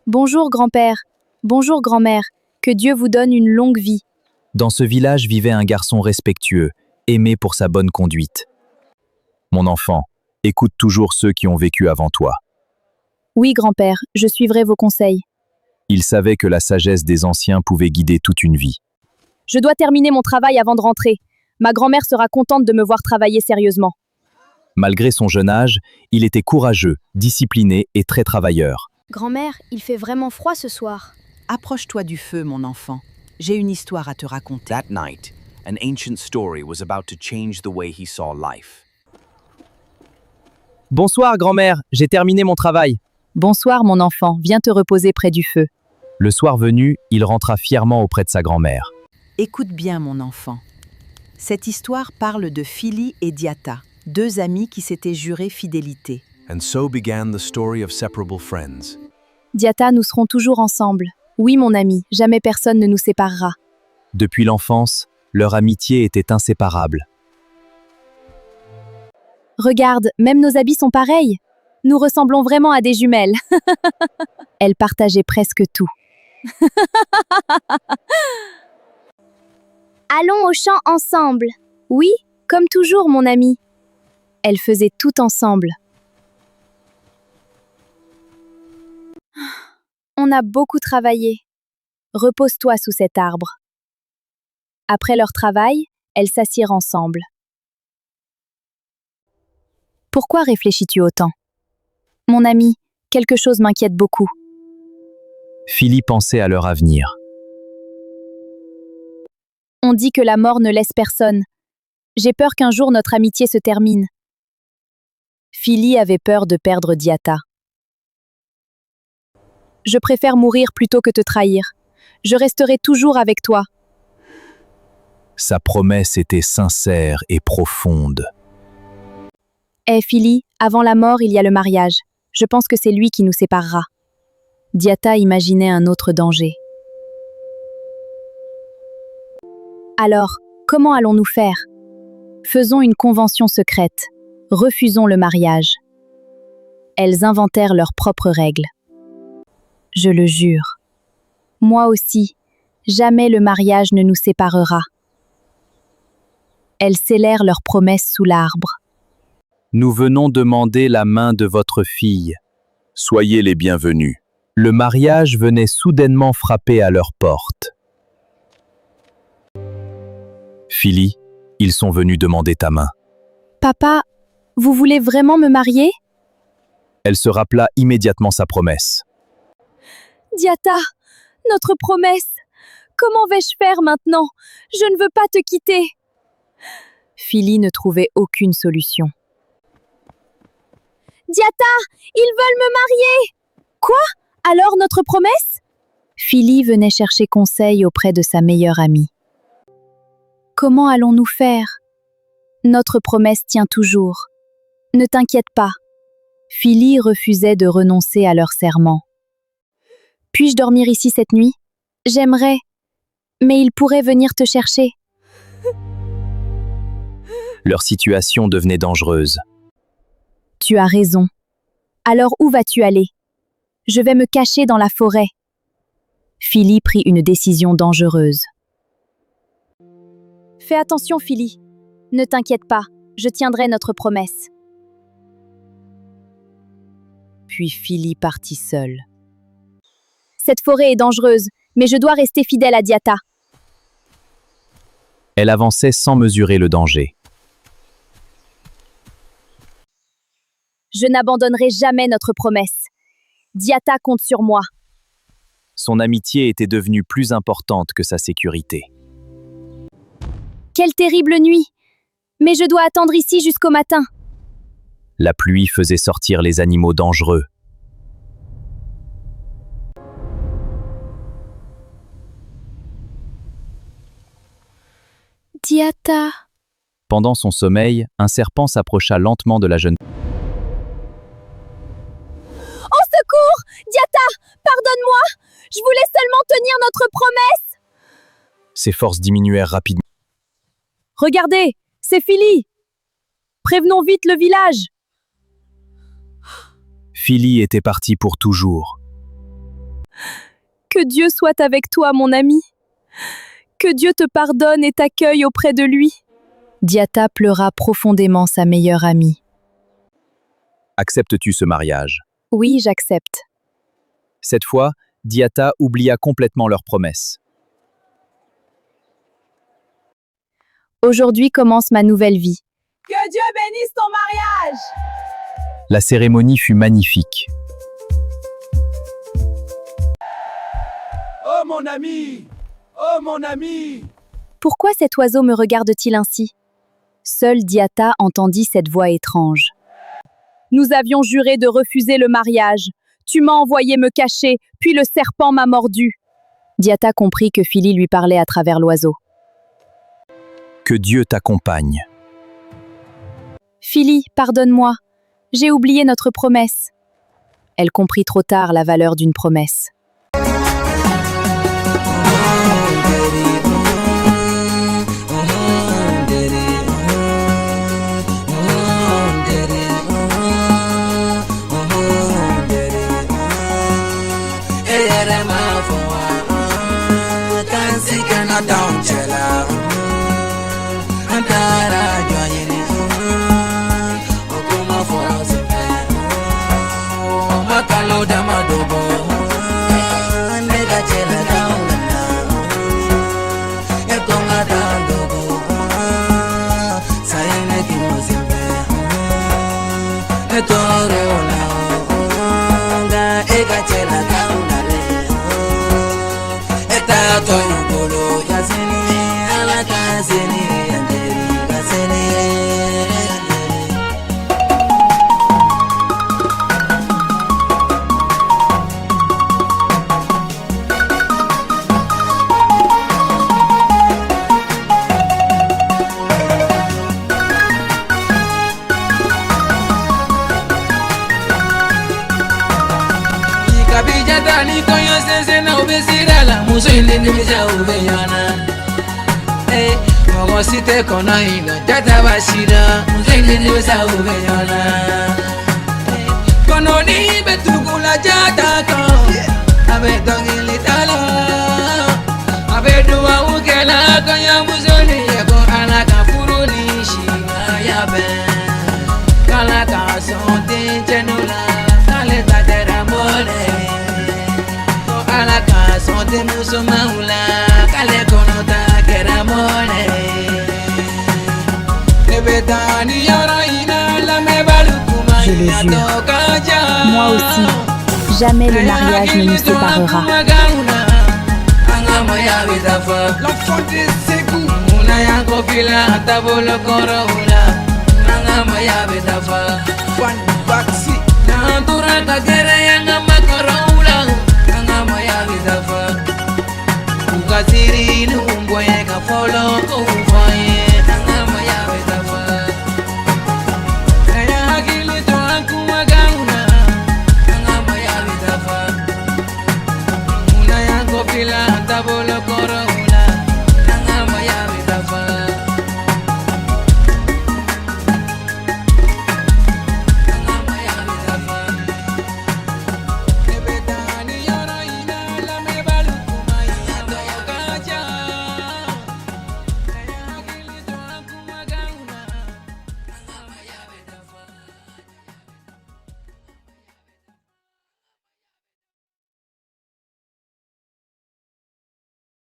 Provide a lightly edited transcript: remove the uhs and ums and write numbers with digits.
Bonjour grand-père, bonjour grand-mère, que Dieu vous donne une longue vie. Dans ce village vivait un garçon respectueux, aimé pour sa bonne conduite. Mon enfant, écoute toujours ceux qui ont vécu avant toi. Oui grand-père, je suivrai vos conseils. Il savait que la sagesse des anciens pouvait guider toute une vie. Je dois terminer mon travail avant de rentrer. Ma grand-mère sera contente de me voir travailler sérieusement. Malgré son jeune âge, il était courageux, discipliné et très travailleur. Grand-mère, il fait vraiment froid ce soir. Approche-toi du feu, mon enfant. J'ai une histoire à te raconter. That night, an ancient story was about to change the way he saw life. Bonsoir grand-mère, j'ai terminé mon travail. Bonsoir mon enfant, viens te reposer près du feu. Le soir venu, il rentra fièrement auprès de sa grand-mère. Écoute bien, mon enfant. Cette histoire parle de Phili et Diata, deux amis qui s'étaient jurés fidélité. And so began the story of separable friends. Diata, nous serons toujours ensemble. Oui mon ami, jamais personne ne nous séparera. Depuis l'enfance, leur amitié était inséparable. Regarde, même nos habits sont pareils. Nous ressemblons vraiment à des jumelles. Elles partageaient presque tout. Allons au champ ensemble. Oui, comme toujours mon ami. Elles faisaient tout ensemble. On a beaucoup travaillé. Repose-toi sous cet arbre. Après leur travail, elles s'assirent ensemble. Pourquoi réfléchis-tu autant? Mon ami, quelque chose m'inquiète beaucoup. Phili pensait à leur avenir. On dit que la mort ne laisse personne. J'ai peur qu'un jour notre amitié se termine. Phili avait peur de perdre Diata. Je préfère mourir plutôt que te trahir. Je resterai toujours avec toi. Sa promesse était sincère et profonde. Phili, avant la mort, il y a le mariage. Je pense que c'est lui qui nous séparera. Diata imaginait un autre danger. Alors, comment allons-nous faire? Faisons une convention secrète. Refusons le mariage. Elles inventèrent leurs propres règles. Je le jure. Moi aussi, jamais le mariage ne nous séparera. Elles scellèrent leurs promesses sous l'arbre. Nous venons demander la main de votre fille. Soyez les bienvenus. Le mariage venait soudainement frapper à leur porte. Phili, ils sont venus demander ta main. Papa, vous voulez vraiment me marier? Elle se rappela immédiatement sa promesse. Diata, notre promesse. Comment vais-je faire maintenant? Je ne veux pas te quitter. Phili ne trouvait aucune solution. Diata, ils veulent me marier! Quoi? Alors notre promesse? Phili venait chercher conseil auprès de sa meilleure amie. Comment allons-nous faire? Notre promesse tient toujours. Ne t'inquiète pas. Phili refusait de renoncer à leur serment. Puis-je dormir ici cette nuit? J'aimerais, mais il pourrait venir te chercher. Leur situation devenait dangereuse. Tu as raison. Alors où vas-tu aller? Je vais me cacher dans la forêt. Phili prit une décision dangereuse. Fais attention, Phili. Ne t'inquiète pas, je tiendrai notre promesse. Puis Phili partit seule. Cette forêt est dangereuse, mais je dois rester fidèle à Diata. Elle avançait sans mesurer le danger. Je n'abandonnerai jamais notre promesse. Diata compte sur moi. Son amitié était devenue plus importante que sa sécurité. Quelle terrible nuit! Mais je dois attendre ici jusqu'au matin. La pluie faisait sortir les animaux dangereux. Diata. Pendant son sommeil, un serpent s'approcha lentement de la jeune fille. Au secours! Diata, pardonne-moi! Je voulais seulement tenir notre promesse! Ses forces diminuèrent rapidement. Regardez, c'est Phili! Prévenons vite le village! Phili était partie pour toujours. Que Dieu soit avec toi, mon ami. Que Dieu te pardonne et t'accueille auprès de lui. Diata pleura profondément sa meilleure amie. Acceptes-tu ce mariage? Oui, j'accepte. Cette fois, Diata oublia complètement leur promesse. Aujourd'hui commence ma nouvelle vie. Que Dieu bénisse ton mariage! La cérémonie fut magnifique. Oh mon ami! Oh mon ami! Pourquoi cet oiseau me regarde-t-il ainsi? Seule Diata entendit cette voix étrange. Nous avions juré de refuser le mariage. Tu m'as envoyé me cacher, puis le serpent m'a mordu. Diata comprit que Philly lui parlait à travers l'oiseau. Que Dieu t'accompagne. Philly, pardonne-moi. J'ai oublié notre promesse. Elle comprit trop tard la valeur d'une promesse. Je le jure. Moi aussi. Jamais le mariage ne nous séparera. L'enfant de Ségou! One Baxi! Ukasiri ni umbo yeka follow